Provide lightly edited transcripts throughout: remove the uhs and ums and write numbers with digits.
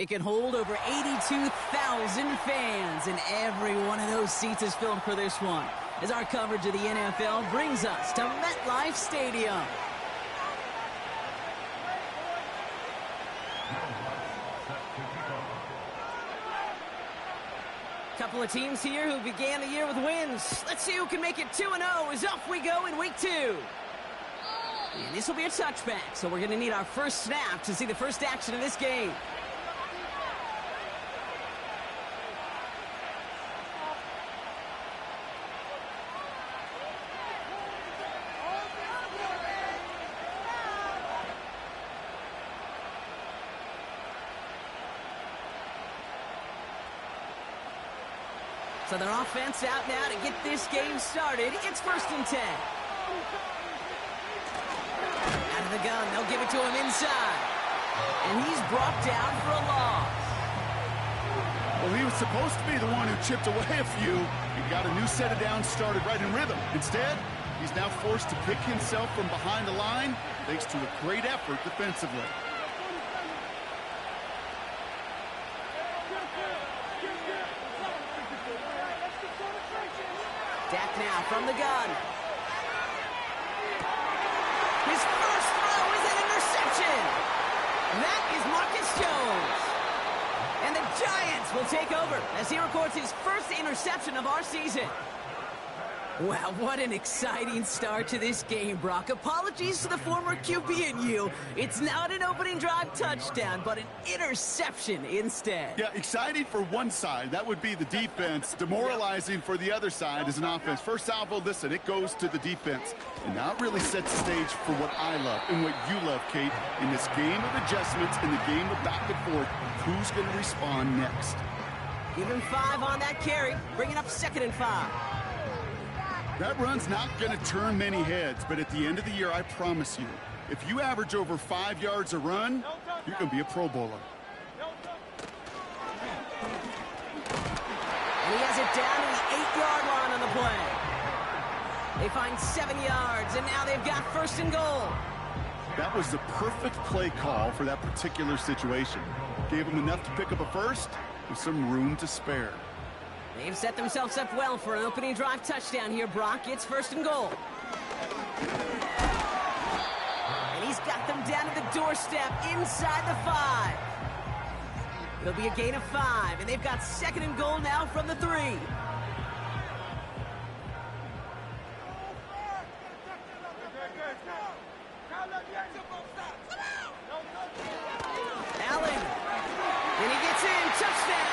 It can hold over 82,000 fans, and every one of those seats is filled for this one, as our coverage of the NFL brings us to MetLife Stadium. Couple of teams here who began the year with wins. Let's see who can make it 2-0 as off we go in week 2. And this will be a touchback, so we're going to need our first snap to see the first action of this game. So their offense out now to get this game started. It's 1st and 10. Out of the gun, they'll give it to him inside. And he's brought down for a loss. Well, he was supposed to be the one who chipped away a few and got a new set of downs started right in rhythm. Instead, he's now forced to pick himself from behind the line thanks to a great effort defensively. Dak now from the gun. His first throw is an interception. That is Marcus Jones. And the Giants will take over as he records his first interception of our season. Wow, what an exciting start to this game, Brock. Apologies to the former QB and you. It's not an opening drive touchdown, but an interception instead. Yeah, exciting for one side. That would be the defense. Demoralizing for the other side as an offense. First salvo, listen, it goes to the defense. And that really sets the stage for what I love and what you love, Kate. In this game of adjustments, in the game of back and forth, who's going to respond next? Give him 5 on that carry, bringing up 2nd and 5. That run's not going to turn many heads, but at the end of the year, I promise you, if you average over 5 yards a run, you're going to be a Pro Bowler. And he has it down to the 8-yard line on the play. They find 7 yards, and now they've got 1st and goal. That was the perfect play call for that particular situation. Gave them enough to pick up a first with some room to spare. They've set themselves up well for an opening drive touchdown here, Brock. It's 1st and goal. And he's got them down to the doorstep inside the 5. It'll be a gain of 5, and they've got 2nd and goal now from the 3. Allen. And he gets in. Touchdown.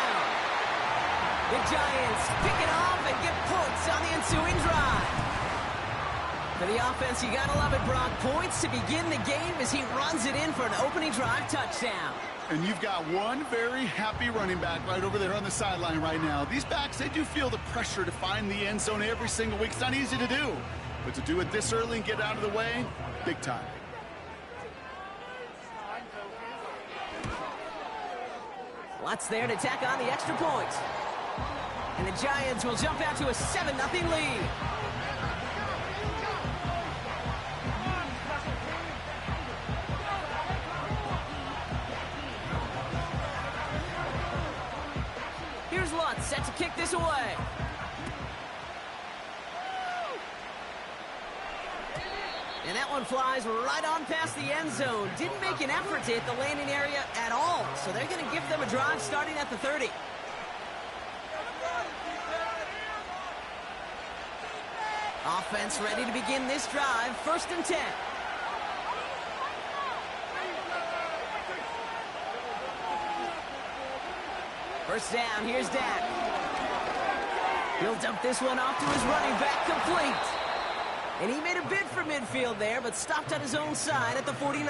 The Giants pick it off and get points on the ensuing drive. For the offense, you gotta love it, Brock. Points to begin the game as he runs it in for an opening drive touchdown. And you've got one very happy running back right over there on the sideline right now. These backs, they do feel the pressure to find the end zone every single week. It's not easy to do. But to do it this early and get out of the way, big time. Watts there to tack on the extra point. And the Giants will jump out to a 7-0 lead. Here's Lutz set to kick this away. And that one flies right on past the end zone. Didn't make an effort to hit the landing area at all. So they're going to give them a drive starting at the 30. Offense ready to begin this drive. 1st and 10. First down, here's Dak. He'll dump this one off to his running back, complete. And he made a bid for midfield there, but stopped on his own side at the 49.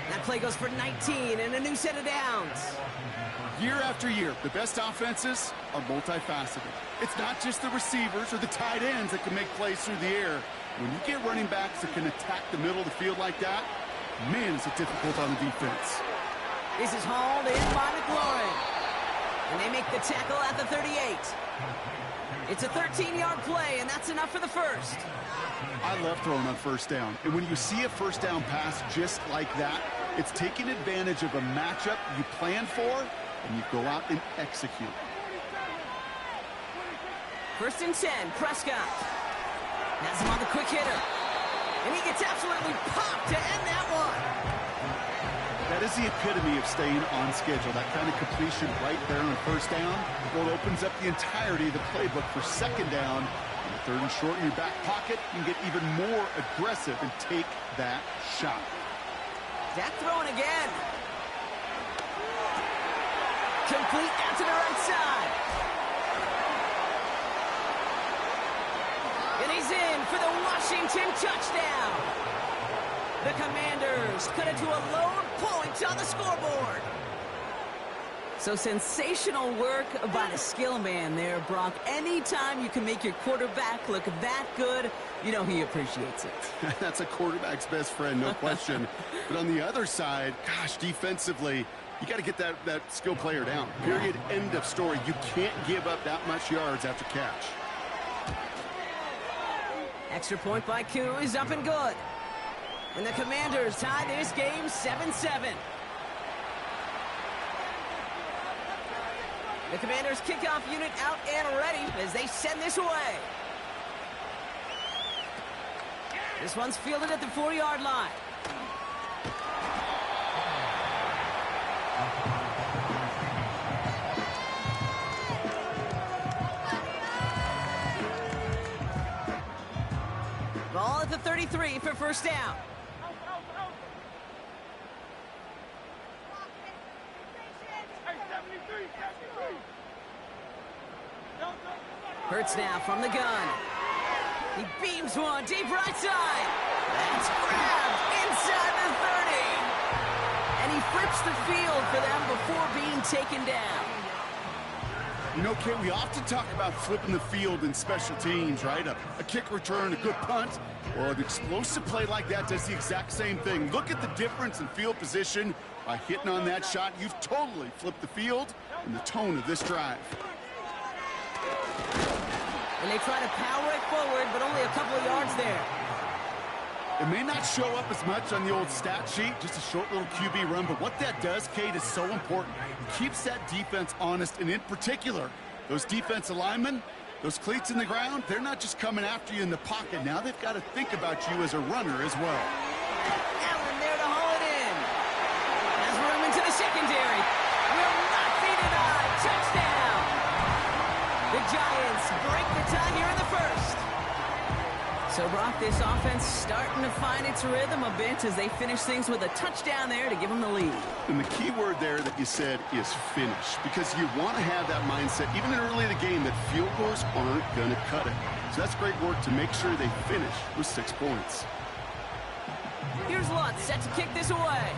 That play goes for 19 and a new set of downs. Year after year, the best offenses are multifaceted. It's not just the receivers or the tight ends that can make plays through the air. When you get running backs that can attack the middle of the field like that, man, is it difficult on the defense. This is hauled in by McLaurin. And they make the tackle at the 38. It's a 13-yard play, and that's enough for the first. I love throwing on 1st down. And when you see a 1st down pass just like that, It's taking advantage of a matchup you plan for, and you go out and execute. 1st and 10, Prescott. Has him on the quick hitter. And he gets absolutely popped to end that one. That is the epitome of staying on schedule. That kind of completion right there on 1st down. Well, it opens up the entirety of the playbook for 2nd down. And 3rd and short in your back pocket, you can get even more aggressive and take that shot. Dak throwing again. Complete out to the right side. And he's in for the Washington touchdown. The Commanders cut it to a lone point on the scoreboard. So sensational work by the skill man there, Brock. Anytime you can make your quarterback look that good, you know he appreciates it. That's a quarterback's best friend, no question. But on the other side, gosh, defensively, you got to get that skill player down. Period, end of story. You can't give up that much yards after catch. Extra point by Koo is up and good. And the Commanders tie this game 7-7. The Commanders kickoff unit out and ready as they send this away. This one's fielded at the 4-yard line. Ball at the 33 for 1st down. Hurts now from the gun. He beams one deep right side. That's grabbed inside the 30. And he flips the field for them before being taken down. You know, Kate, we often talk about flipping the field in special teams, right? A kick return, a good punt. Well, an explosive play like that does the exact same thing. Look at the difference in field position. By hitting on that shot, you've totally flipped the field and the tone of this drive. And they try to power it forward, but only a couple of yards there. It may not show up as much on the old stat sheet, just a short little QB run, but what that does, Kate, is so important. It keeps that defense honest, and in particular, those defensive linemen, those cleats in the ground, they're not just coming after you in the pocket. Now they've got to think about you as a runner as well. Allen there to haul it in. Has room into the secondary. Will not be denied. Touchdown. The Giants break the tie here in the 1st. So, Brock, this offense starting to find its rhythm a bit as they finish things with a touchdown there to give them the lead. And the key word there that you said is finish, because you want to have that mindset, even early in the game, that field goals aren't going to cut it. So that's great work to make sure they finish with 6 points. Here's Lutz set to kick this away.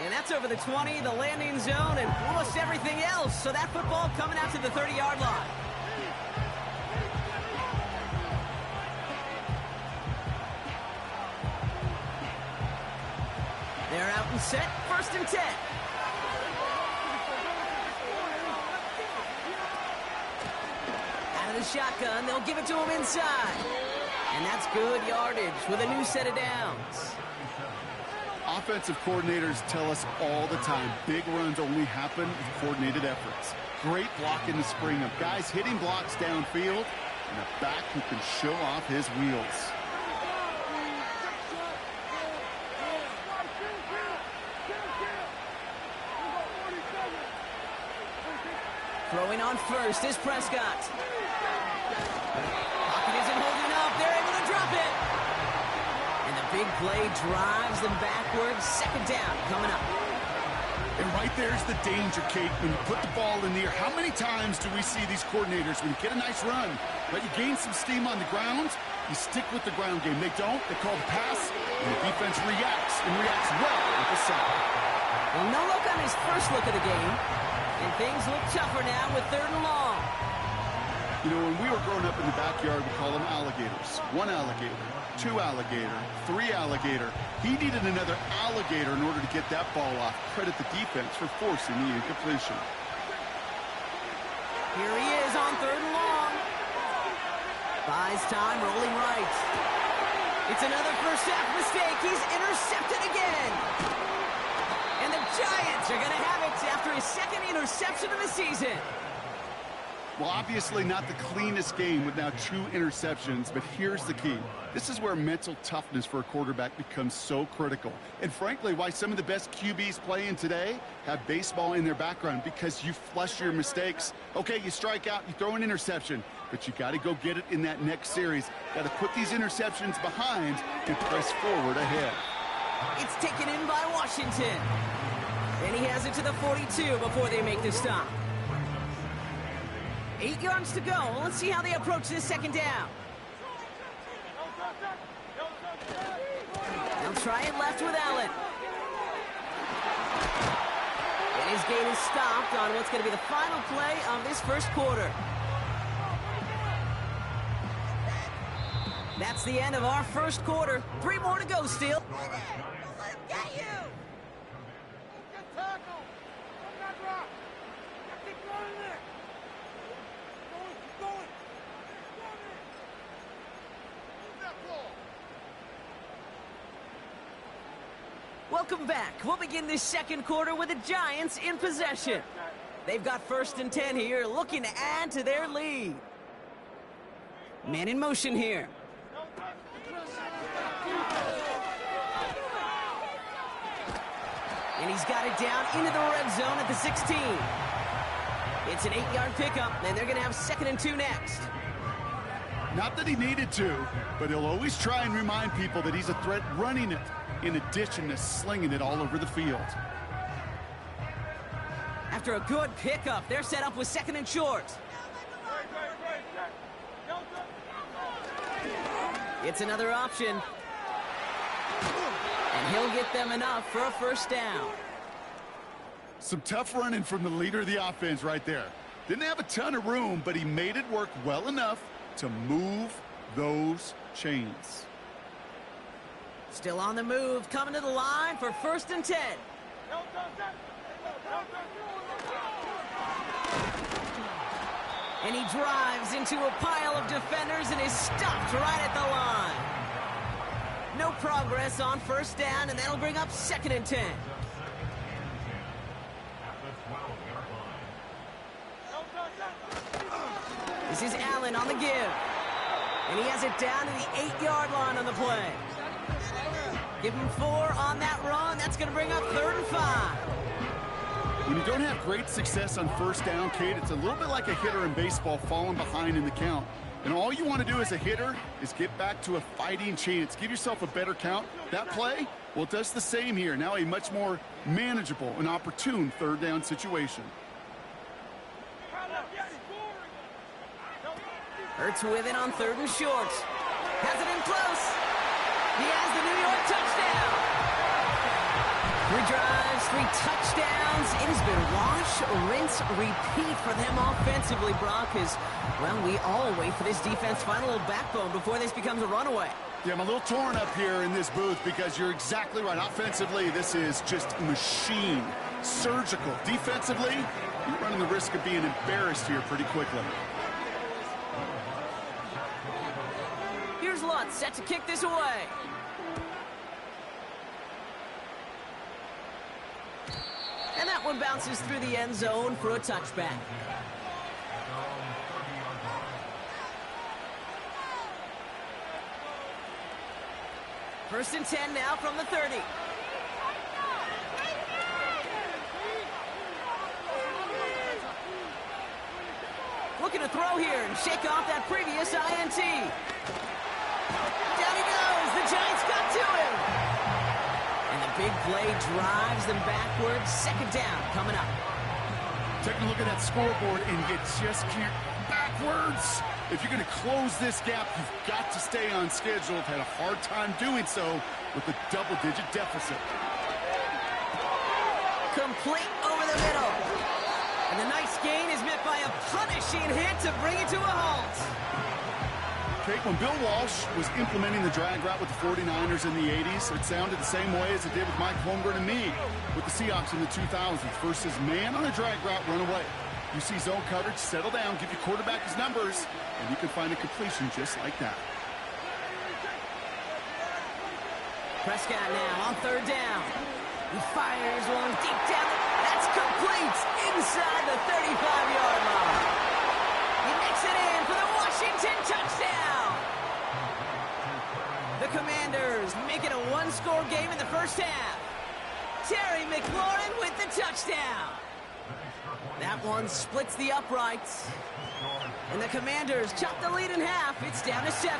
And that's over the 20, the landing zone, and almost everything else. So that football coming out to the 30-yard line. They're out and set, 1st and 10. Out of the shotgun, they'll give it to him inside. And that's good yardage with a new set of downs. Offensive coordinators tell us all the time, big runs only happen with coordinated efforts. Great blocking to spring them. Guys hitting blocks downfield, and a back who can show off his wheels. Throwing on 1st is Prescott. Pocket isn't holding up. They're able to drop it. And the big play drives them backwards. 2nd down coming up. And right there's the danger, Kate, when you put the ball in the air. How many times do we see these coordinators, when you get a nice run, but you gain some steam on the ground, you stick with the ground game. They don't. They call the pass, and the defense reacts, and reacts well with the sack. Well, no look on his first look of the game. And things look tougher now with 3rd and long. You know, when we were growing up in the backyard, we call them alligators. 1 alligator, 2 alligator, 3 alligator. He needed another alligator in order to get that ball off. Credit the defense for forcing the incompletion. Here he is on 3rd and long. Buys time, rolling right. It's another first half mistake. He's intercepted again. And the Giants are going to have it after his second interception of the season. Well, obviously not the cleanest game with now 2 interceptions, but here's the key. This is where mental toughness for a quarterback becomes so critical. And frankly, why some of the best QBs playing today have baseball in their background, because you flush your mistakes. Okay, you strike out, you throw an interception, but you got to go get it in that next series. Got to put these interceptions behind and press forward ahead. It's taken in by Washington. And he has it to the 42 before they make the stop. 8 yards to go. Let's see how they approach this second down. They'll try it left with Allen. And his gain is stopped on what's going to be the final play of this first quarter. That's the end of our first quarter. 3 more to go still. Get you! Welcome back. We'll begin this second quarter with the Giants in possession. They've got 1st and 10 here, looking to add to their lead. Man in motion here. And he's got it down into the red zone at the 16. It's an 8-yard pickup, and they're going to have 2nd and 2 next. Not that he needed to, but he'll always try and remind people that he's a threat running it, in addition to slinging it all over the field. After a good pickup, they're set up with 2nd and short. It's another option. And he'll get them enough for a first down. Some tough running from the leader of the offense right there. Didn't have a ton of room, but he made it work well enough to move those chains. Still on the move, coming to the line for 1st and 10. And he drives into a pile of defenders and is stopped right at the line. No progress on 1st down, and that'll bring up 2nd and 10. This is Allen on the give. And he has it down to the 8-yard line on the play. Give him 4 on that run. That's going to bring up 3rd and 5. When you don't have great success on 1st down, Kate, it's a little bit like a hitter in baseball falling behind in the count. And all you want to do as a hitter is get back to a fighting chance. Give yourself a better count. That play, well, it does the same here. Now a much more manageable and opportune 3rd down situation. Hurts with it on 3rd and short. Has it in close. He has the New York touchdown. 3 drives, 3 touchdowns. It has been wash, rinse, repeat for them offensively, Brock, as, well, we all wait for this defense to find a little backbone before this becomes a runaway. Yeah, I'm a little torn up here in this booth because you're exactly right. Offensively, this is just machine. Surgical. Defensively, you're running the risk of being embarrassed here pretty quickly. Here's Lutz set to kick this away. And that one bounces through the end zone for a touchback. First and 10 now from the 30. Looking to throw here and shake off that previous INT. Down he goes. The Giants got to him. And the big play drives them backwards. 2nd down coming up. Taking a look at that scoreboard, and you just can't backwards. If you're going to close this gap, you've got to stay on schedule. I've had a hard time doing so with a double-digit deficit. Complete over the middle. And the nice gain is met by a punishing hit to bring it to a halt. Kate, when Bill Walsh was implementing the drag route with the 49ers in the 80s, it sounded the same way as it did with Mike Holmgren and me with the Seahawks in the 2000s versus man on a drag route, run away. You see zone coverage, settle down, give your quarterback his numbers, and you can find a completion just like that. Prescott now on third down. He fires one deep down. That's complete inside the 35-yard line. He makes it in for the Washington touchdown. The Commanders make it a one-score game in the first half. Terry McLaurin with the touchdown. That one splits the uprights. And the Commanders chop the lead in half. It's down to 7.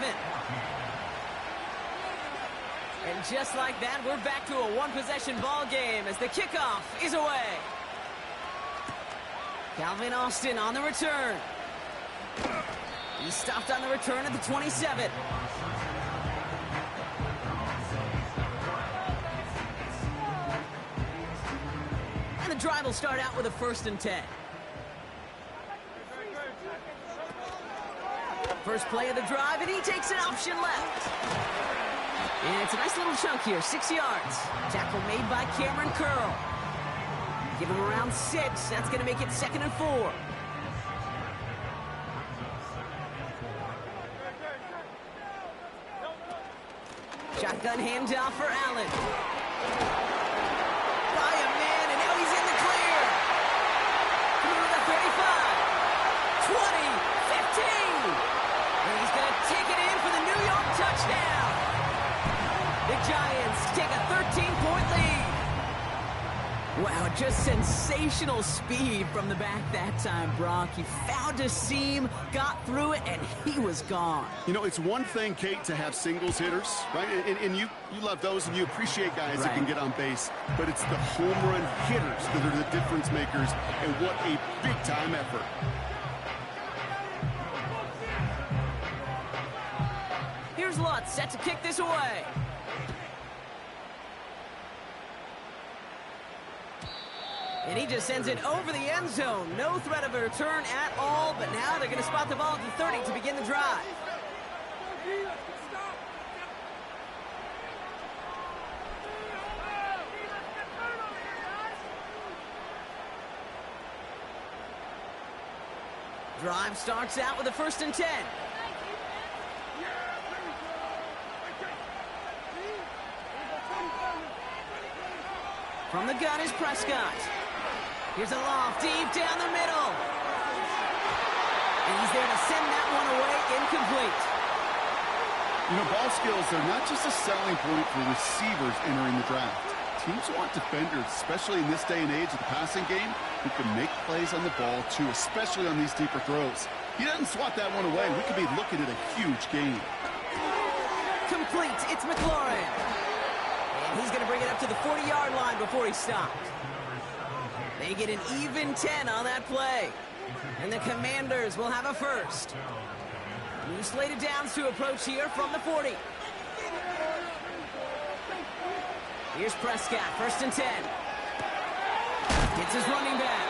And just like that, we're back to a one-possession ball game as the kickoff is away. Calvin Austin on the return. He's stopped on the return at the 27. And the drive will start out with a 1st and 10. First play of the drive, and he takes an option left. And it's a nice little chunk here, 6 yards. Tackle made by Cameron Curl. Give him around 6. That's going to make it 2nd and 4. Shotgun handoff for Allen. By a man, and now he's in the clear. Through the 35, 20, 15. And he's going to take it in for the New York touchdown. The Giants take a 13-point lead. Wow, just sensational speed from the back that time, Brock. He found a seam, got through it, and he was gone. You know, it's one thing, Kate, to have singles hitters, right? And you love those, and you appreciate guys that can get on base. But it's the home run hitters that are the difference makers, and what a big-time effort. Here's Lutz set to kick this away. And he just sends it over the end zone. No threat of a return at all, but now they're going to spot the ball at the 30 to begin the drive. Drive starts out with a 1st and 10. From the gun is Prescott. Here's a loft deep down the middle. And he's there to send that one away, incomplete. You know, ball skills are not just a selling point for receivers entering the draft. Teams want defenders, especially in this day and age of the passing game, who can make plays on the ball, too, especially on these deeper throws. He doesn't swat that one away. We could be looking at a huge game. Complete. It's McLaurin. And he's going to bring it up to the 40-yard line before he stopped. They get an even 10 on that play. And the Commanders will have a first. New slated downs to approach here from the 40. Here's Prescott, 1st and 10. Gets his running back.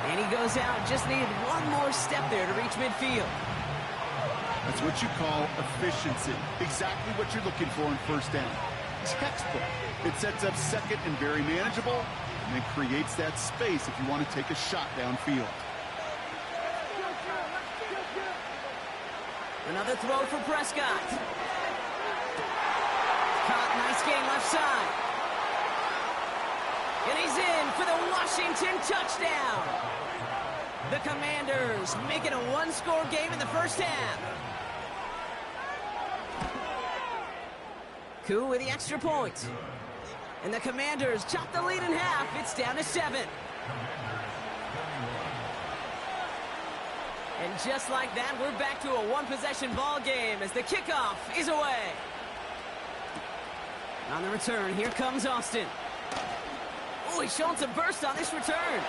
And he goes out, just needed one more step there to reach midfield. That's what you call efficiency. Exactly what you're looking for in 1st down. Textbook. It sets up 2nd and very manageable, and then creates that space if you want to take a shot downfield. Another throw for Prescott. Caught, nice gain left side. And he's in for the Washington touchdown. The Commanders make it a one-score game in the first half. Koo with the extra point. And the Commanders chop the lead in half. It's down to 7. And just like that, we're back to a one-possession ball game as the kickoff is away. On the return, here comes Austin. Oh, he's showing some burst on this return.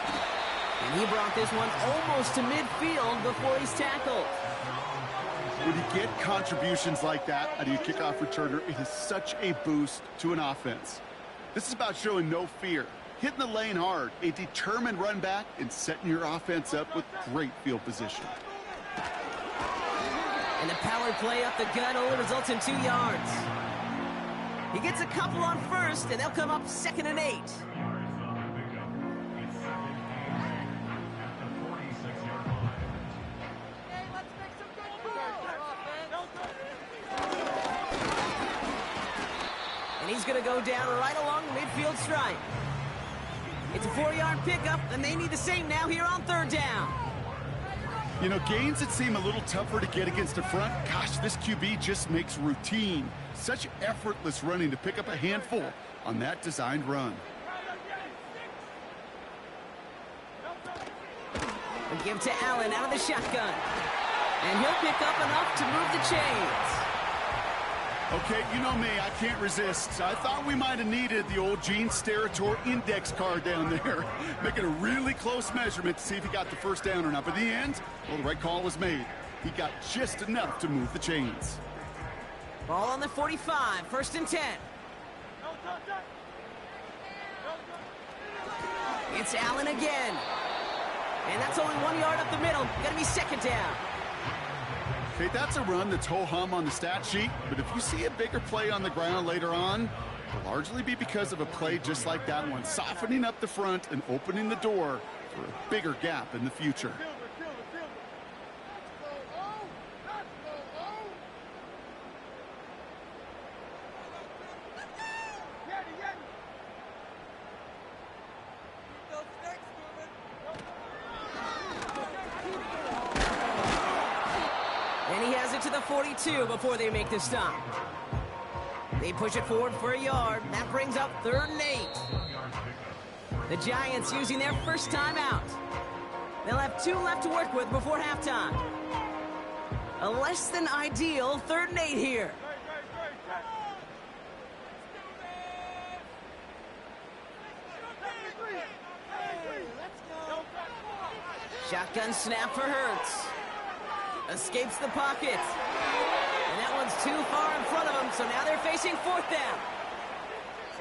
And he brought this one almost to midfield before he's tackled. When you get contributions like that out of your kickoff returner, it is such a boost to an offense. This is about showing no fear, hitting the lane hard, a determined run back, and setting your offense up with great field position. And the power play up the gut only results in 2 yards. He gets a couple on first, and they'll come up 2nd and 8. to go down right along the midfield stripe. It's a 4-yard pickup, and they need the same now here on 3rd down. You know, gains that seem a little tougher to get against the front, gosh, this QB just makes routine. Such effortless running to pick up a handful on that designed run. We give to Allen out of the shotgun. And he'll pick up enough to move the chains. Okay, you know me, I can't resist. I thought we might have needed the old Gene Steratore index card down there. Making a really close measurement to see if he got the first down or not. But in the end, well, the right call was made. He got just enough to move the chains. Ball on the 45, 1st and 10. It's Allen again. And that's only 1 yard up the middle. Gonna be 2nd down. Okay, that's a run that's ho-hum on the stat sheet, but if you see a bigger play on the ground later on, it'll largely be because of a play just like that one, softening up the front and opening the door for a bigger gap in the future. To the 42 before they make the stop. They push it forward for a yard. That brings up 3rd and 8. The Giants using their first timeout. They'll have 2 left to work with before halftime. A less than ideal 3rd and 8 here. Shotgun snap for Hurts. Escapes the pocket. And that one's too far in front of them, so now they're facing 4th down.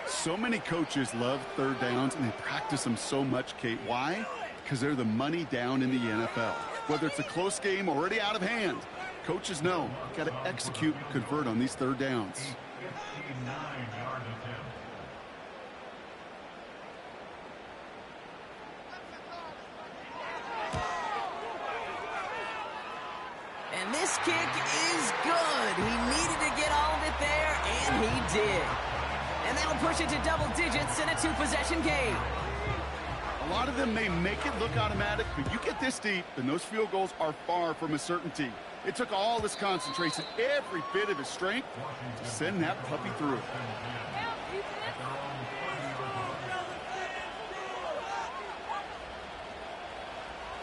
So many coaches love 3rd downs, and they practice them so much, Kate. Why? Because they're the money down in the NFL. Whether it's a close game already out of hand, coaches know got to execute and convert on these 3rd downs. And this kick is good. He needed to get all of it there, and he did. And that'll push it to double digits in a 2-possession game. A lot of them may make it look automatic, but you get this deep, and those field goals are far from a certainty. It took all his concentration, every bit of his strength, to send that puppy through.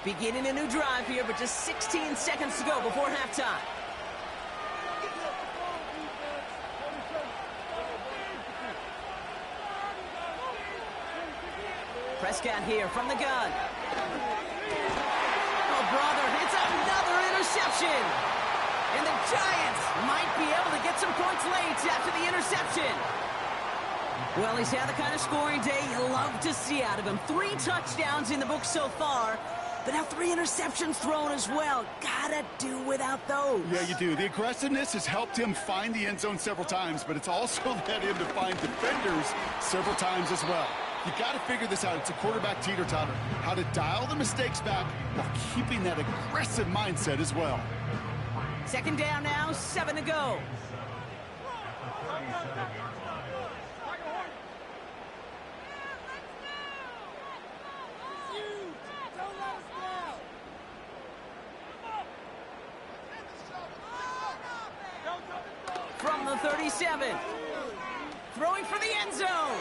Beginning a new drive here, but just 16 seconds to go before halftime. Prescott here from the gun. Oh, brother, it's another interception. And the Giants might be able to get some points late after the interception. Well, he's had the kind of scoring day you love to see out of him. 3 touchdowns in the book so far. But now 3 interceptions thrown as well. Gotta do without those. Yeah, you do. The aggressiveness has helped him find the end zone several times, but it's also led him to find defenders several times as well. You got to figure this out. It's a quarterback teeter-totter. How to dial the mistakes back while keeping that aggressive mindset as well. 2nd down now, 7 to go. From the 37. Throwing for the end zone.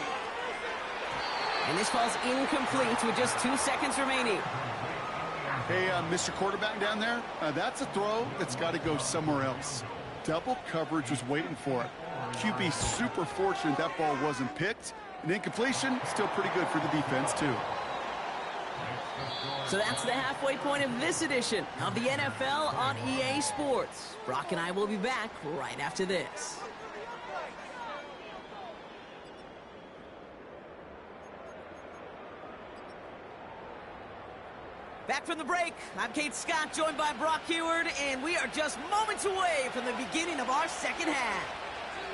And this ball's incomplete with just 2 seconds remaining. Hey, Mr. Quarterback down there, that's a throw that's got to go somewhere else. Double coverage was waiting for it. QB super fortunate that ball wasn't picked. And incompletion, still pretty good for the defense, too. So that's the halfway point of this edition of the NFL on EA Sports. Brock and I will be back right after this. Back from the break, I'm Kate Scott, joined by Brock Huard, and we are just moments away from the beginning of our second half.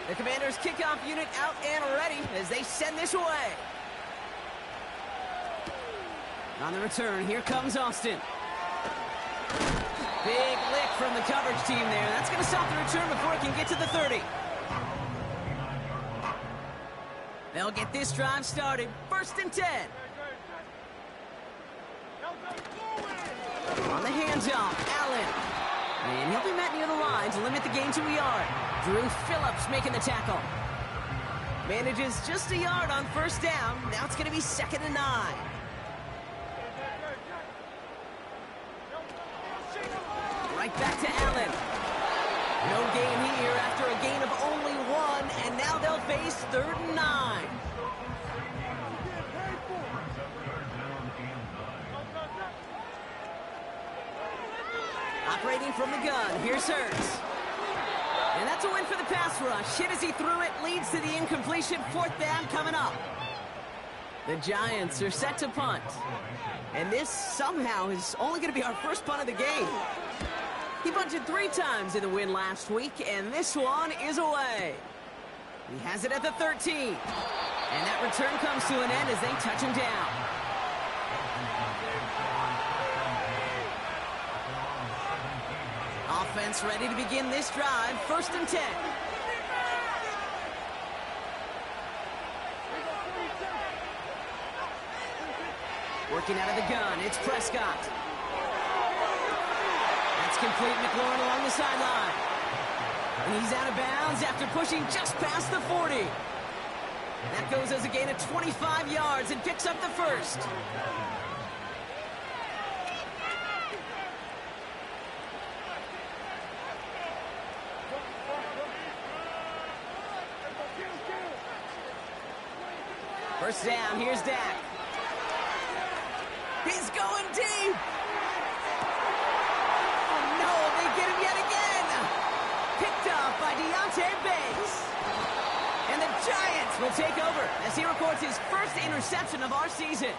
The Commanders' kickoff unit out and ready as they send this away. On the return, here comes Austin. Big lick from the coverage team there. That's going to stop the return before it can get to the 30. They'll get this drive started. 1st and 10. On the handoff, Allen. And he'll be met near the line to limit the gain to a yard. Drew Phillips making the tackle. Manages just a yard on 1st down. Now it's going to be 2nd and 9. Right back to Allen. No gain here after a gain of only 1, and now they'll face 3rd and 9. Operating from the gun, here's Hurts. And that's a win for the pass rush. Hit as he threw it, leads to the incompletion. 4th down coming up. The Giants are set to punt. And this somehow is only going to be our first punt of the game. He punted 3 times in the win last week, and this one is away. He has it at the 13. And that return comes to an end as they touch him down. Offense ready to begin this drive. 1st and 10. Working out of the gun, it's Prescott. That's complete. McLaurin along the sideline. And he's out of bounds after pushing just past the 40. That goes as a gain of 25 yards and picks up the 1st. First down, here's Dak. He's going deep. Oh no, they get him yet again. Picked up by Deontay Banks. And the Giants will take over as he records his 1st interception of our season.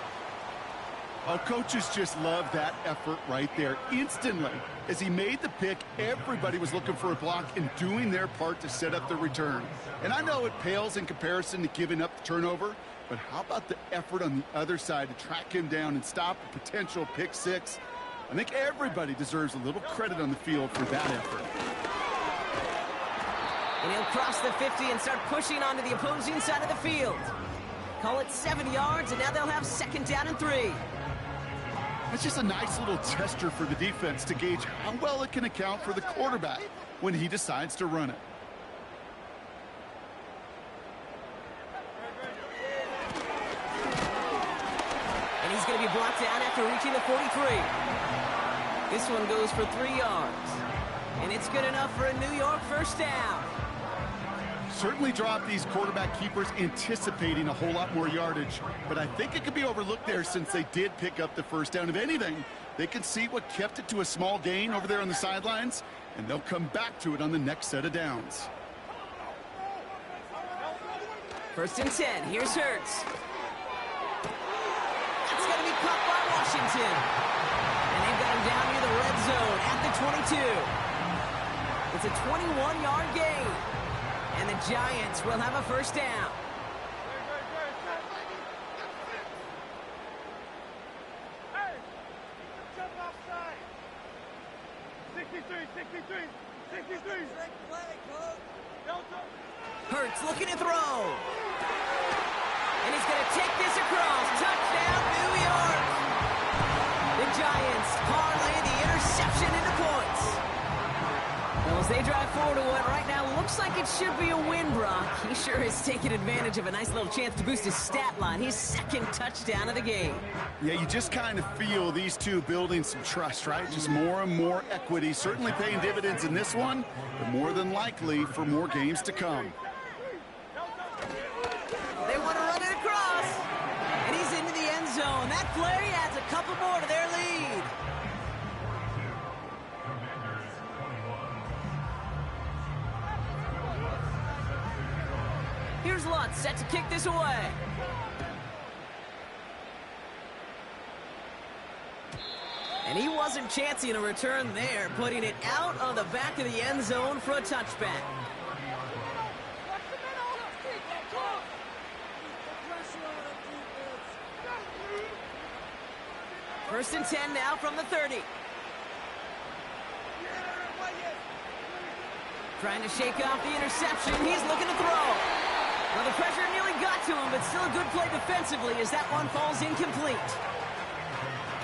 Our coaches just love that effort right there. Instantly, as he made the pick, everybody was looking for a block and doing their part to set up the return. And I know it pales in comparison to giving up the turnover, but how about the effort on the other side to track him down and stop a potential pick 6? I think everybody deserves a little credit on the field for that effort. And he'll cross the 50 and start pushing onto the opposing side of the field. Call it 7 yards, and now they'll have 2nd down and 3. That's just a nice little tester for the defense to gauge how well it can account for the quarterback when he decides to run it. And he's going to be brought down after reaching the 43. This one goes for 3 yards. And it's good enough for a New York 1st down. Certainly dropped these quarterback keepers anticipating a whole lot more yardage, but I think it could be overlooked there since they did pick up the 1st down. If anything, they can see what kept it to a small gain over there on the sidelines, and they'll come back to it on the next set of downs. 1st and 10. Here's Hurts. That's going to be caught by Washington. And they've got him down near the red zone at the 22. It's a 21-yard gain. And the Giants will have a 1st down. Hey, jump offside. 63, 63, 63. Hurts looking to throw. And he's going to take this across. Touchdown, New York. The Giants parlay the interception into points. Well, as they drive forward to what right now looks like it should be a win, Brock. He sure is taking advantage of a nice little chance to boost his stat line. His 2nd touchdown of the game. Yeah, you just kind of feel these two building some trust, right? Just more and more equity. Certainly paying dividends in this one, but more than likely for more games to come. They want to run it across. And he's into the end zone. That play adds a couple more to their lead. Here's Lutz set to kick this away. And he wasn't chancing a return there, putting it out on the back of the end zone for a touchback. First and 10 now from the 30. Trying to shake off the interception. He's looking to throw. Well, the pressure nearly got to him, Still a good play defensively as that one falls incomplete.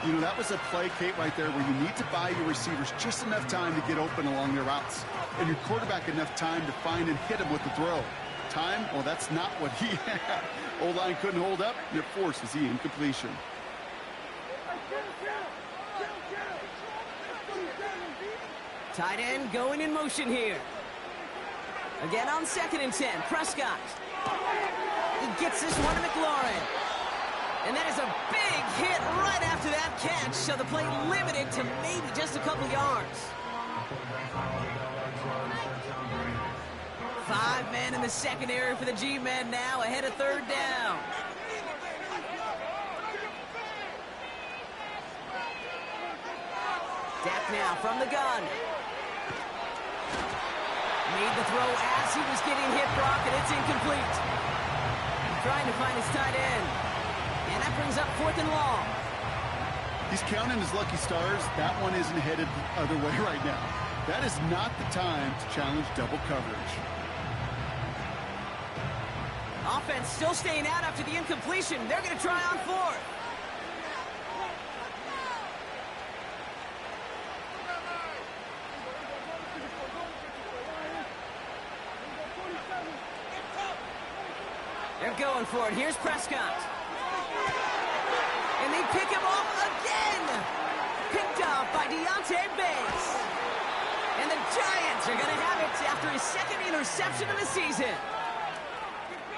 You know, that was a play, Kate, right there where you need to buy your receivers just enough time to get open along their routes. And your quarterback enough time to find and hit him with the throw. Time? Well, that's not what he had. O-line couldn't hold up, and it forces the incompletion. Tight end going in motion here. Again on 2nd and 10, Prescott. He gets this one to McLaurin. And that is a big hit right after that catch, so the play limited to maybe just a couple yards. 5 men in the secondary for the G-men now, ahead of 3rd down. Dak now from the gun. Made the throw as he was getting hit, Brock, and it's incomplete. Trying to find his tight end. And that brings up 4th and long. He's counting his lucky stars. That one isn't headed the other way right now. That is not the time to challenge double coverage. Offense still staying out after the incompletion. They're going to try on 4th. They're going for it. Here's Prescott. And they pick him off again. Picked off by Deontay Banks. And the Giants are going to have it after his 2nd interception of the season.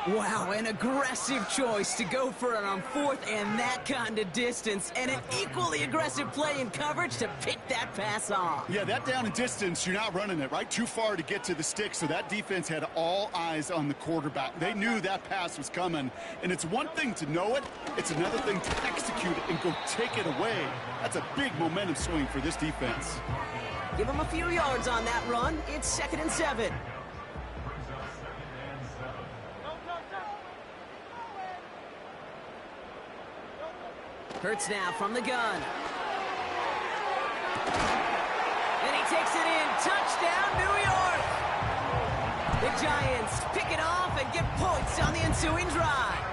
Wow, an aggressive choice to go for it on 4th and that kind of distance. And an equally aggressive play in coverage to pick that pass off. Yeah, that down and distance, you're not running it, right? Too far to get to the stick, so that defense had all eyes on the quarterback. They knew that pass was coming, and it's one thing to know it, it's another thing to execute it and go take it away. That's a big momentum swing for this defense. Give them a few yards on that run. It's 2nd and 7. Hurts now from the gun. And he takes it in. Touchdown, New York! The Giants pick it off and get points on the ensuing drive.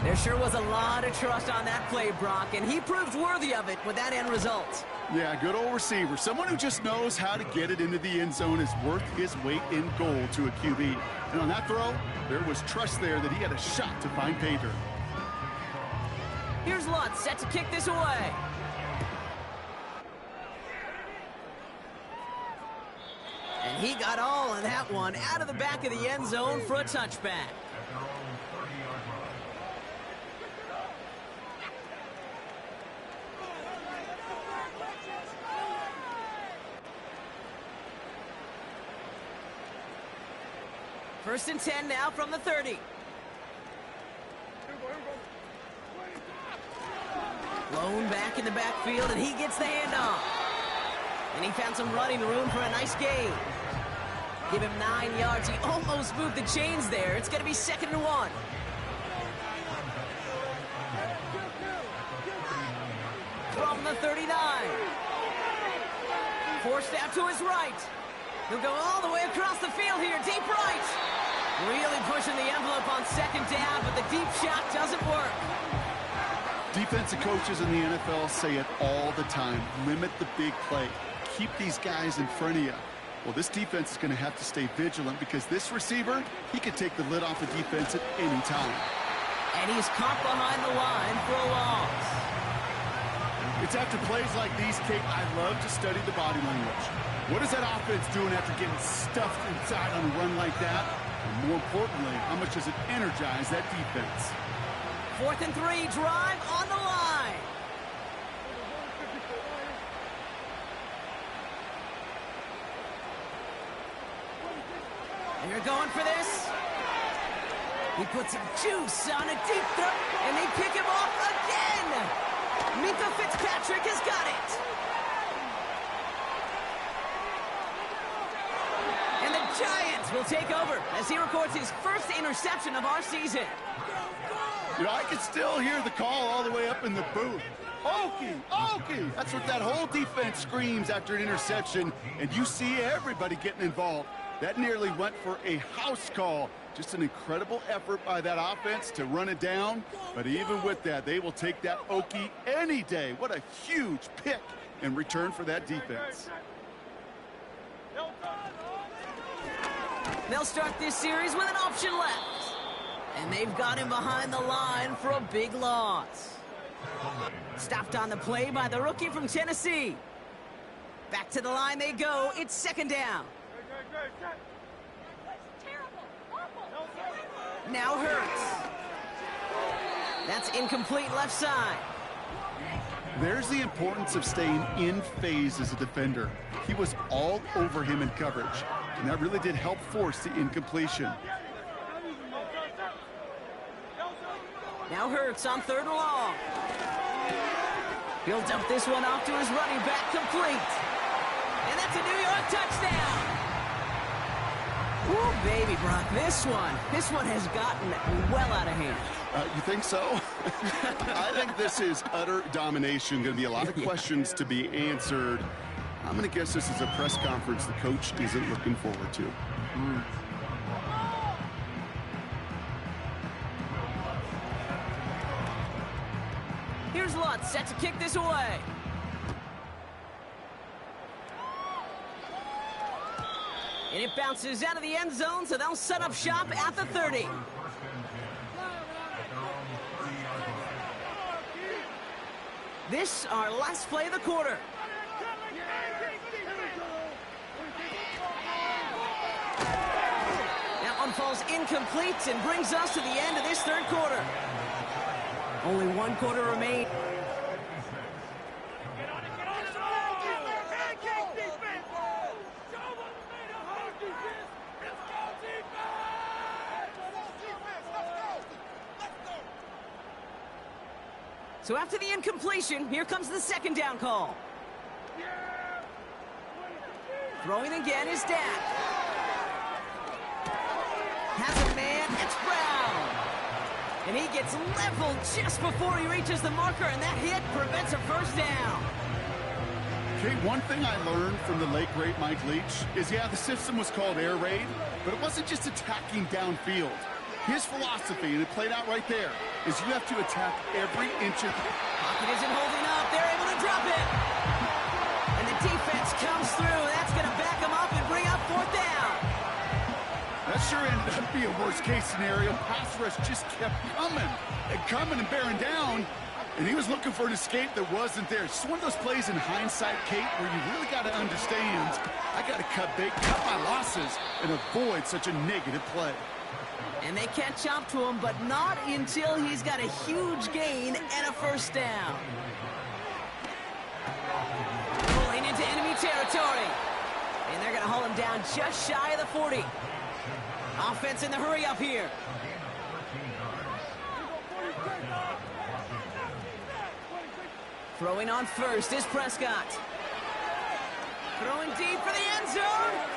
There sure was a lot of trust on that play, Brock, and he proved worthy of it with that end result. Yeah, good old receiver. Someone who just knows how to get it into the end zone is worth his weight in gold to a QB. And on that throw, there was trust there that he had a shot to find pay dirt. Here's Lutz set to kick this away. And he got all of that one out of the back of the end zone for a touchback. First and 10 now from the 30. Blown back in the backfield, and he gets the handoff. And he found some running room for a nice gain. Give him 9 yards. He almost moved the chains there. It's going to be 2nd and 1. From the 39. Forced out to his right. He'll go all the way across the field here, deep right. Really pushing the envelope on 2nd down, but the deep shot doesn't work. Defensive coaches in the NFL say it all the time. Limit the big play. Keep these guys in front of you. Well, this defense is going to have to stay vigilant because this receiver, he can take the lid off the defense at any time. And he's caught behind the line for a loss. It's after plays like these, Kate, I love to study the body language. What is that offense doing after getting stuffed inside on a run like that? And more importantly, how much does it energize that defense? 4th and 3, drive on the line. And you're going for this. He puts some juice on a deep throw, and they pick him off again. Minkah Fitzpatrick has got it. And the Giants will take over as he records his first interception of our season. You know, I can still hear the call all the way up in the booth. Okie, Okie! That's what that whole defense screams after an interception, and you see everybody getting involved. That nearly went for a house call. Just an incredible effort by that offense to run it down. But even with that, they will take that Okie any day. What a huge pick in return for that defense. They'll start this series with an option left. And they've got him behind the line for a big loss. Stopped on the play by the rookie from Tennessee. Back to the line they go. It's second down. Now Hurts. That's incomplete left side. There's the importance of staying in phase as a defender. He was all over him in coverage, and that really did help force the incompletion. Now Hurts on third and long. He'll dump this one off to his running back, complete. And that's a New York touchdown. Woo, baby, Brock, this one has gotten well out of hand. You think so? I think this is utter domination. Going to be a lot of questions to be answered. I'm going to guess this is a press conference the coach isn't looking forward to. Here's Lutz set to kick this away. And it bounces out of the end zone, so they'll set up shop at the 30. This, our last play of the quarter. That one falls incomplete and brings us to the end of this third quarter. Only one quarter remains. So after the incompletion, here comes the second down call. Throwing again is Dak. Has a man, it's Brown. And he gets leveled just before he reaches the marker, and that hit prevents a first down. Okay, one thing I learned from the late, great Mike Leach is, yeah, the system was called air raid, but it wasn't just attacking downfield. His philosophy, and it played out right there, is you have to attack every inch of... Pocket isn't holding up. They're able to drop it. And the defense comes through. That's going to back them up and bring up fourth down. That sure ended up being a worst-case scenario. Pass rush just kept coming and bearing down, and he was looking for an escape that wasn't there. It's one of those plays in hindsight, Kate, where you really got to understand, I got to cut my losses and avoid such a negative play. And they catch up to him, but not until he's got a huge gain and a first down. Pulling into enemy territory. And they're going to haul him down just shy of the 40. Offense in the hurry up here. Throwing on first is Prescott. Throwing deep for the end zone.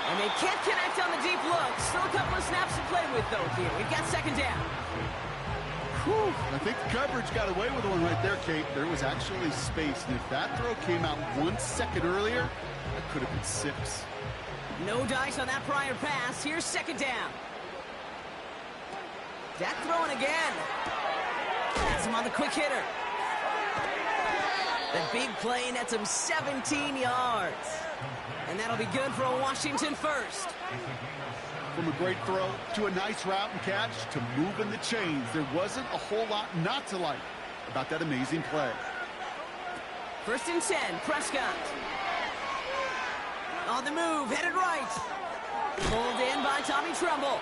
And they can't connect on the deep look. Still a couple of snaps to play with, though, here. We've got second down. Whew. I think the coverage got away with one right there, Kate. There was actually space, and if that throw came out 1 second earlier, that could have been 6. No dice on that prior pass. Here's second down. Dak throwing again. That's him on the quick hitter. The big play nets him 17 yards. And that'll be good for a Washington first. From a great throw to a nice route and catch to moving the chains, there wasn't a whole lot not to like about that amazing play. First and 10, Prescott. On the move, headed right. Pulled in by Tommy Tremble.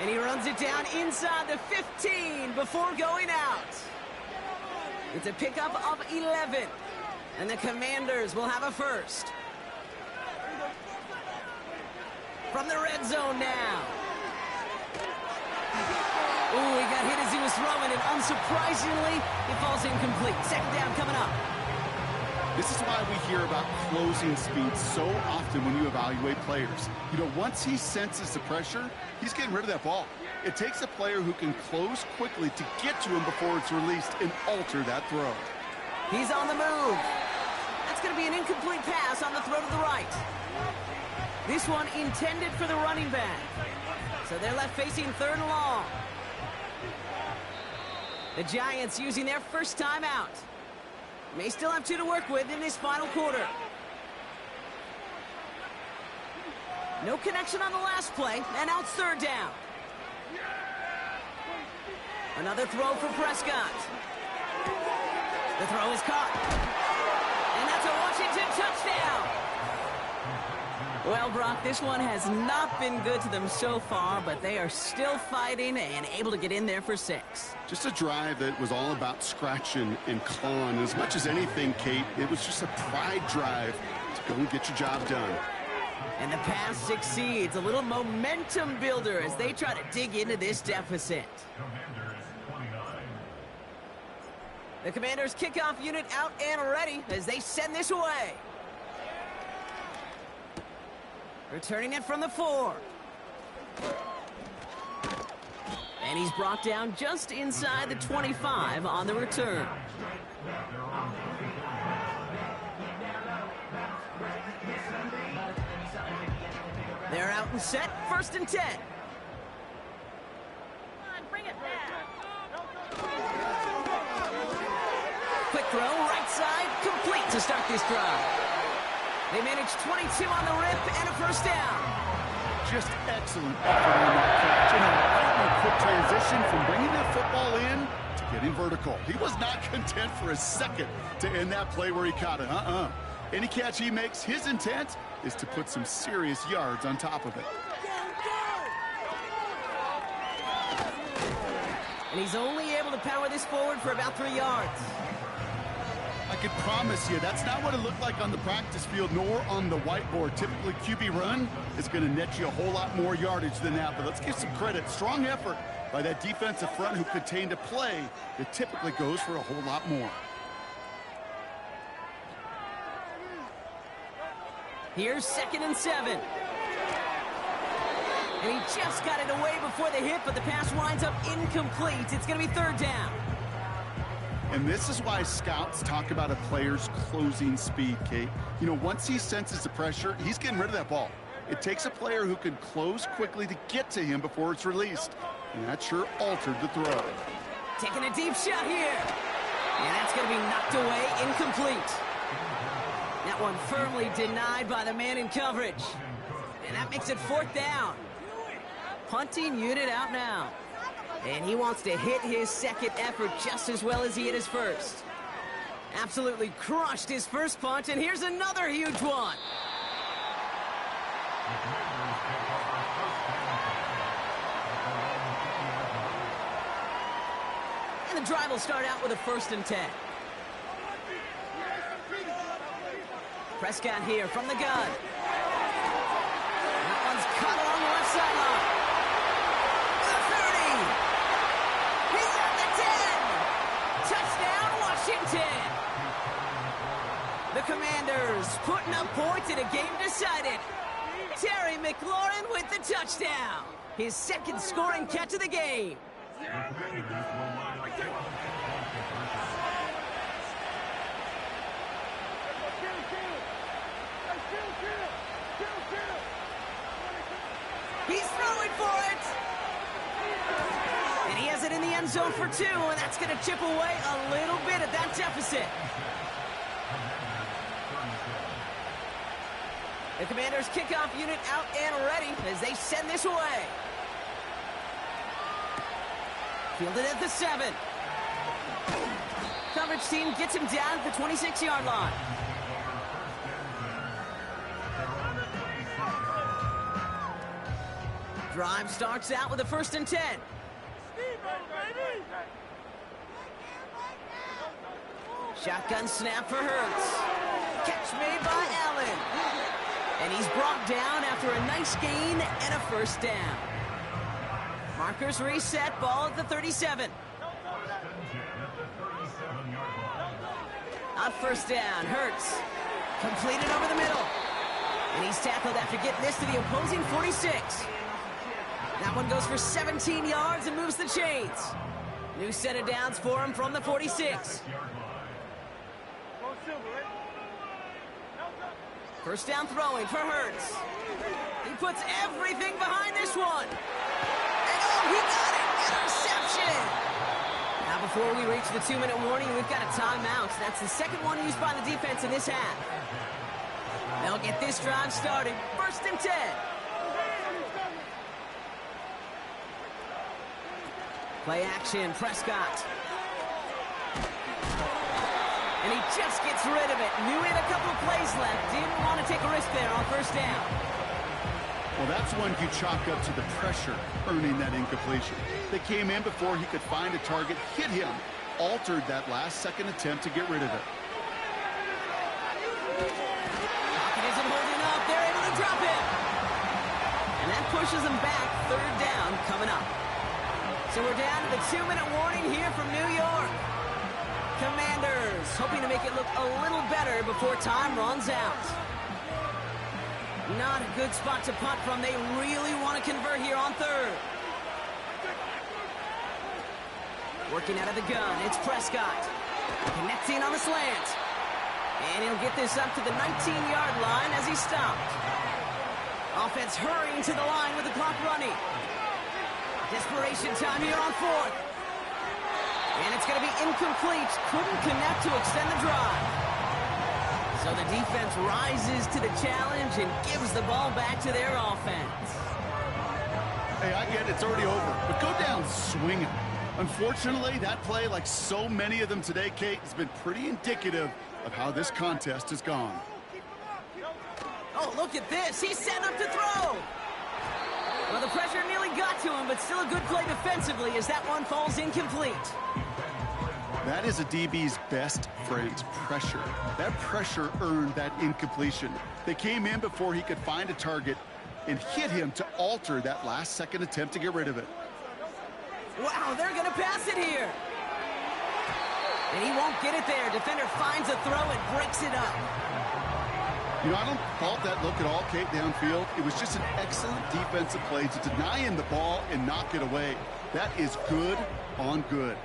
And he runs it down inside the 15 before going out. It's a pickup of 11. And the Commanders will have a first. From the red zone now. Ooh, he got hit as he was throwing, and unsurprisingly, it falls incomplete. Second down coming up. This is why we hear about closing speed so often when you evaluate players. You know, once he senses the pressure, he's getting rid of that ball. It takes a player who can close quickly to get to him before it's released and alter that throw. He's on the move. That's going to be an incomplete pass on the throw to the right. This one intended for the running back. So they're left facing 3rd and long. The Giants using their first timeout. May still have 2 to work with in this final quarter. No connection on the last play, and now it's 3rd down. Another throw for Prescott. The throw is caught. And that's a Washington touchdown. Well, Brock, this one has not been good to them so far, but they are still fighting and able to get in there for 6. Just a drive that was all about scratching and clawing. As much as anything, Kate, it was just a pride drive to go and get your job done. And the pass succeeds. A little momentum builder as they try to dig into this deficit. The Commanders' kickoff unit out and ready as they send this away. Returning it from the 4. And he's brought down just inside the 25 on the return. They're out and set, 1st and 10. Come on, bring it back. Quick throw, right side, complete to start this drive. They managed 22 on the rip and a 1st down. Just excellent effort on that catch. And a quick transition from bringing that football in to getting vertical. He was not content for a second to end that play where he caught it. Any catch he makes, his intent is to put some serious yards on top of it. And he's only able to power this forward for about 3 yards. I can promise you that's not what it looked like on the practice field nor on the whiteboard. Typically, QB run is going to net you a whole lot more yardage than that. But let's give some credit. Strong effort by that defensive front who contained a play that typically goes for a whole lot more. Here's 2nd and 7. And he just got it away before the hit, but the pass winds up incomplete. It's going to be 3rd down. And this is why scouts talk about a player's closing speed, Kate. You know, once he senses the pressure, he's getting rid of that ball. It takes a player who can close quickly to get to him before it's released. And that sure altered the throw. Taking a deep shot here. And that's going to be knocked away, incomplete. That one firmly denied by the man in coverage. And that makes it 4th down. Punting unit out now. And he wants to hit his 2nd effort just as well as he hit his 1st. Absolutely crushed his 1st punt, and here's another huge one. And the drive will start out with a 1st and 10. Prescott here from the gun. That one's cut along the left sideline. The Commanders putting up points in a game decided. Terry McLaurin with the touchdown. His 2nd scoring catch of the game. He's throwing for it. And he has it in the end zone for 2, and that's going to chip away a little bit at that deficit. The Commanders' kickoff unit out and ready as they send this away. Fielded at the 7. Coverage team gets him down at the 26-yard line. Drive starts out with a 1st and 10. Shotgun snap for Hurts. Catch made by Allen. And he's brought down after a nice gain and a 1st down. Markers reset, ball at the 37. On 1st down, Hurts. Completed over the middle. And he's tackled after getting this to the opposing 46. That one goes for 17 yards and moves the chains. New set of downs for him from the 46. First down throwing for Hurts. He puts everything behind this one. And oh, he got it! Interception! Now before we reach the 2-minute warning, we've got a timeout. That's the second one used by the defense in this half. They'll get this drive started. First and 10. Play action, Prescott. And he just gets rid of it. Knew he had a couple of plays left. Didn't want to take a risk there on first down. Well, that's one you chalk up to the pressure earning that incompletion. They came in before he could find a target, hit him, altered that last-second attempt to get rid of it. Pocket isn't holding up. They're able to drop him. And that pushes them back. Third down coming up. So we're down to the 2-minute warning here from New York. Commanders hoping to make it look a little better before time runs out. Not a good spot to punt from. They really want to convert here on third. Working out of the gun, it's Prescott. Connecting on the slant. And he'll get this up to the 19-yard line as he stopped. Offense hurrying to the line with the clock running. Desperation time here on fourth. And it's going to be incomplete. Couldn't connect to extend the drive. So the defense rises to the challenge and gives the ball back to their offense. Hey, I get it. It's already over. But go down swinging. Unfortunately, that play, like so many of them today, Kate, has been pretty indicative of how this contest has gone. Oh, look at this. He's set up to throw. Well, the pressure nearly got to him, but still a good play defensively as that one falls incomplete. That is a DB's best friend, pressure. That pressure earned that incompletion. They came in before he could find a target and hit him to alter that last-second attempt to get rid of it. Wow, they're going to pass it here. And he won't get it there. Defender finds a throw and breaks it up. You know, I don't fault that look at all, Kate, downfield. It was just an excellent defensive play to deny him the ball and knock it away. That is good on good.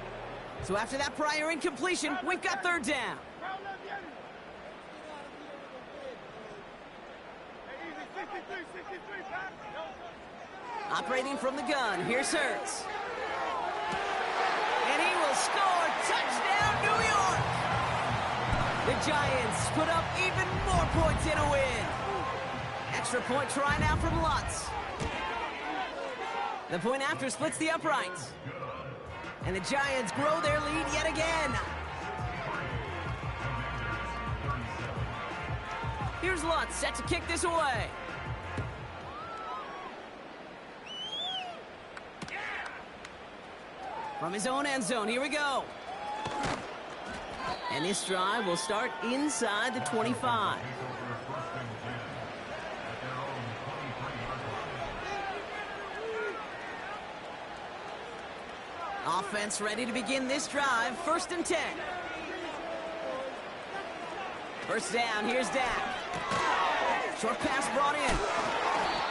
So after that prior incompletion, we've got third down. Operating from the gun, here's Hurts. And he will score. Touchdown, New York! The Giants put up even more points in a win. Extra point try now from Lutz. The point after splits the uprights. And the Giants grow their lead yet again. Here's Lutz set to kick this away. From his own end zone, here we go. And this drive will start inside the 25. Offense ready to begin this drive. First and 10. First down, here's Dak. Short pass brought in.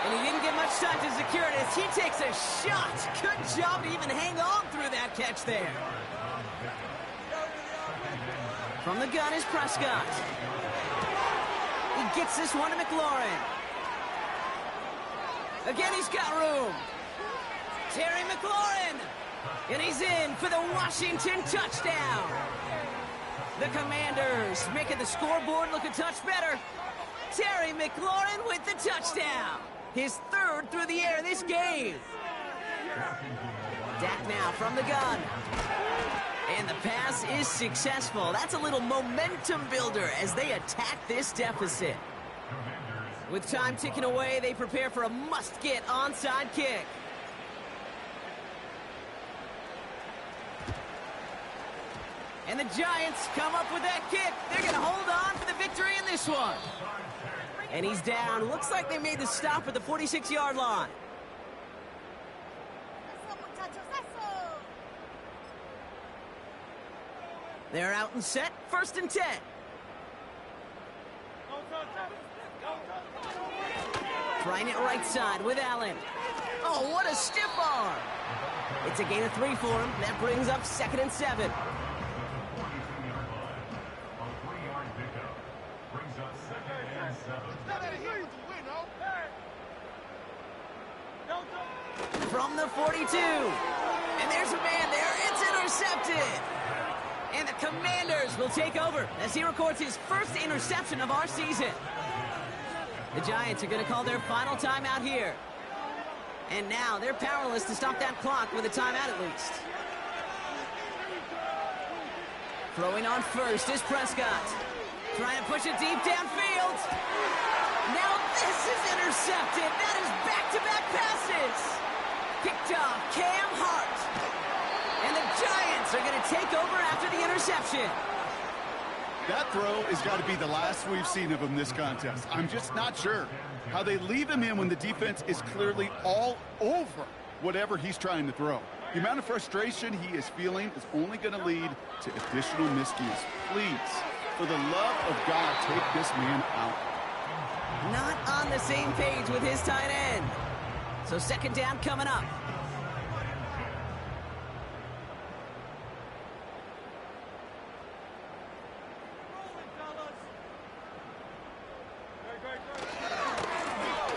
And he didn't get much time to secure it as he takes a shot. Good job to even hang on through that catch there. From the gun is Prescott. He gets this one to McLaurin. Again, he's got room. Terry McLaurin. And he's in for the Washington touchdown. The Commanders making the scoreboard look a touch better. Terry McLaurin with the touchdown. His third through the air this game. Dak now from the gun. And the pass is successful. That's a little momentum builder as they attack this deficit. With time ticking away, they prepare for a must-get onside kick. And the Giants come up with that kick. They're going to hold on for the victory in this one. And he's down. Looks like they made the stop at the 46-yard line. They're out and set. First and 10. Trying it right side with Allen. Oh, what a stiff arm. It's a gain of 3 for him. That brings up second and 7. And the Commanders will take over as he records his first interception of our season. The Giants are going to call their final timeout here. And now they're powerless to stop that clock with a timeout at least. Throwing on first is Prescott. Trying to push it deep downfield. Now this is intercepted. That is back-to-back passes. Picked off Cam Hart. And the Giants are going to take over after the interception. That throw has got to be the last we've seen of him this contest. I'm just not sure how they leave him in when the defense is clearly all over whatever he's trying to throw. The amount of frustration he is feeling is only going to lead to additional miscues. Please, for the love of God, take this man out. Not on the same page with his tight end. So second down coming up.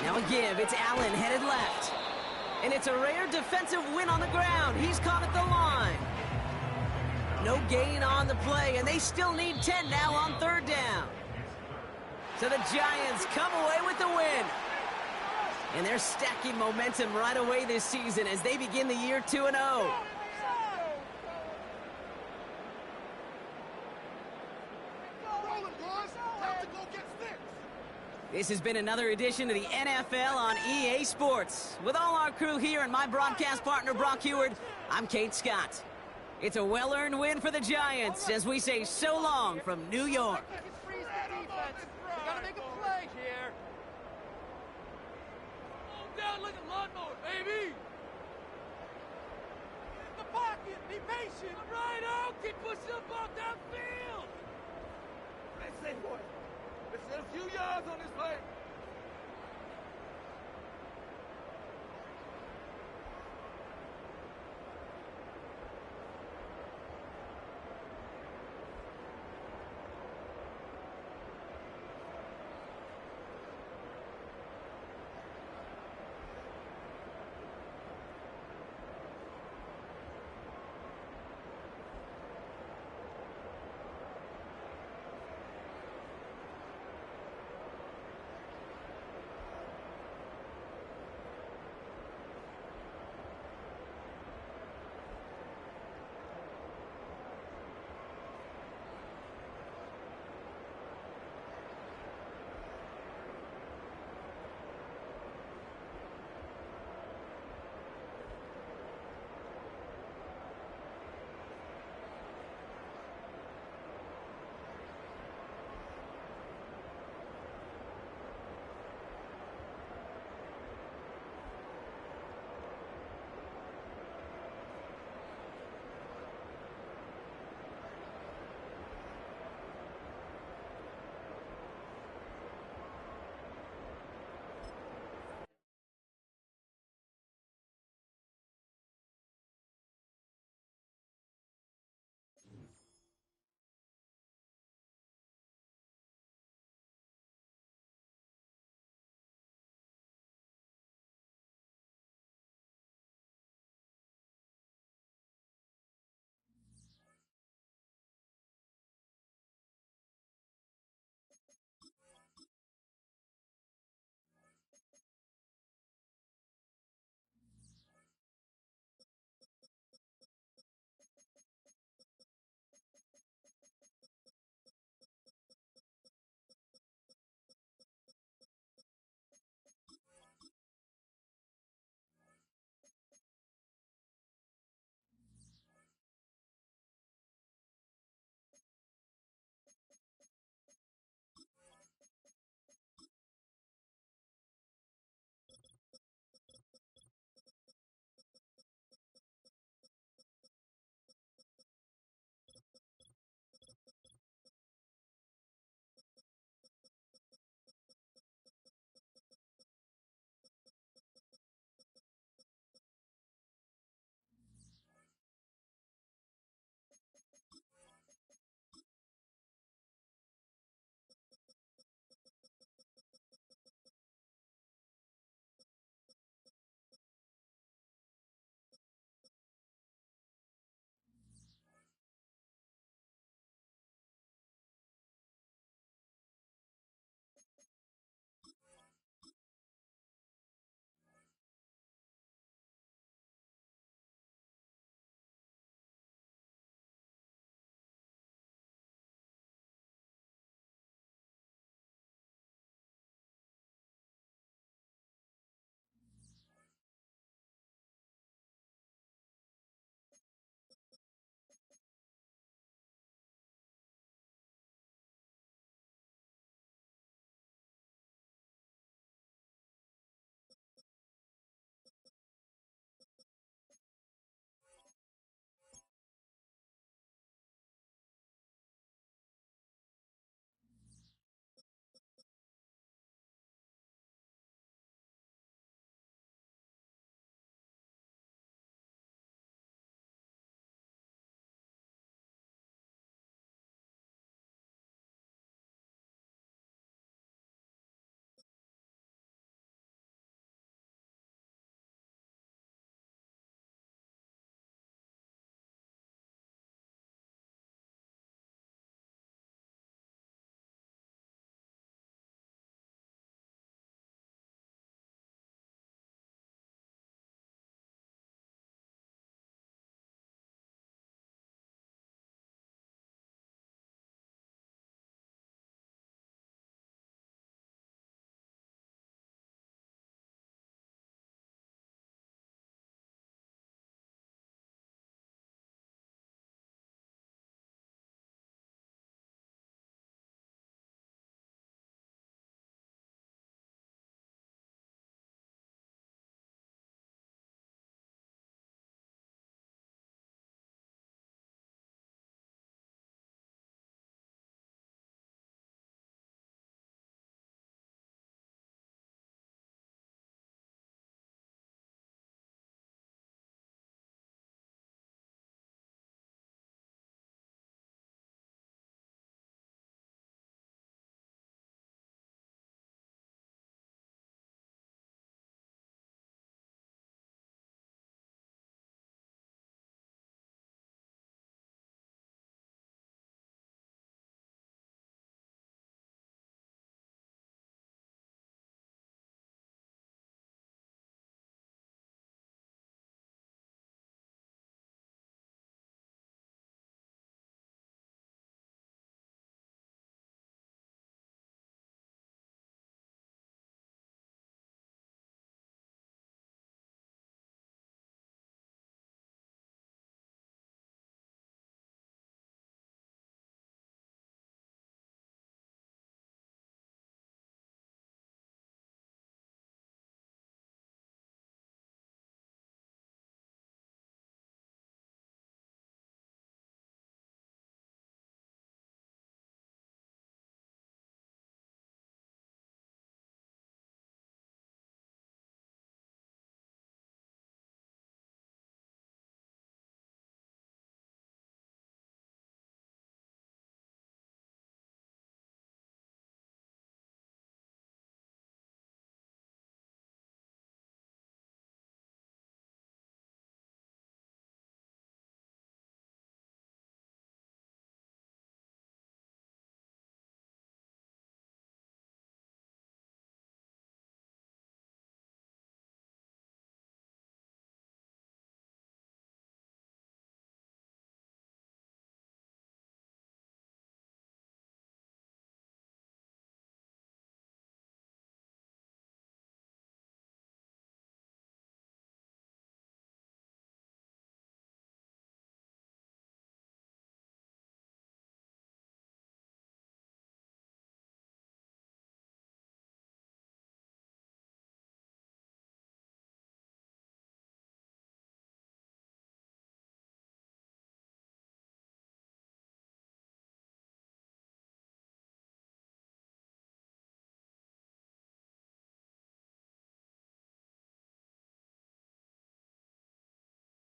Now a give. It's Allen headed left. And it's a rare defensive win on the ground. He's caught at the line. No gain on the play, and they still need 10 now on third down. So the Giants come away with the win. And they're stacking momentum right away this season as they begin the year 2-0. This has been another edition of the NFL on EA Sports. With all our crew here and my broadcast partner, Brock Heward, I'm Kate Scott. It's a well-earned win for the Giants as we say so long from New York. Freeze the defense. We gotta make a play here. Hold down like a lawnmower, baby. In the pocket. Be patient. Right out. Keep pushing up off downfield. Let's say, boy. Let's get a few yards on this play.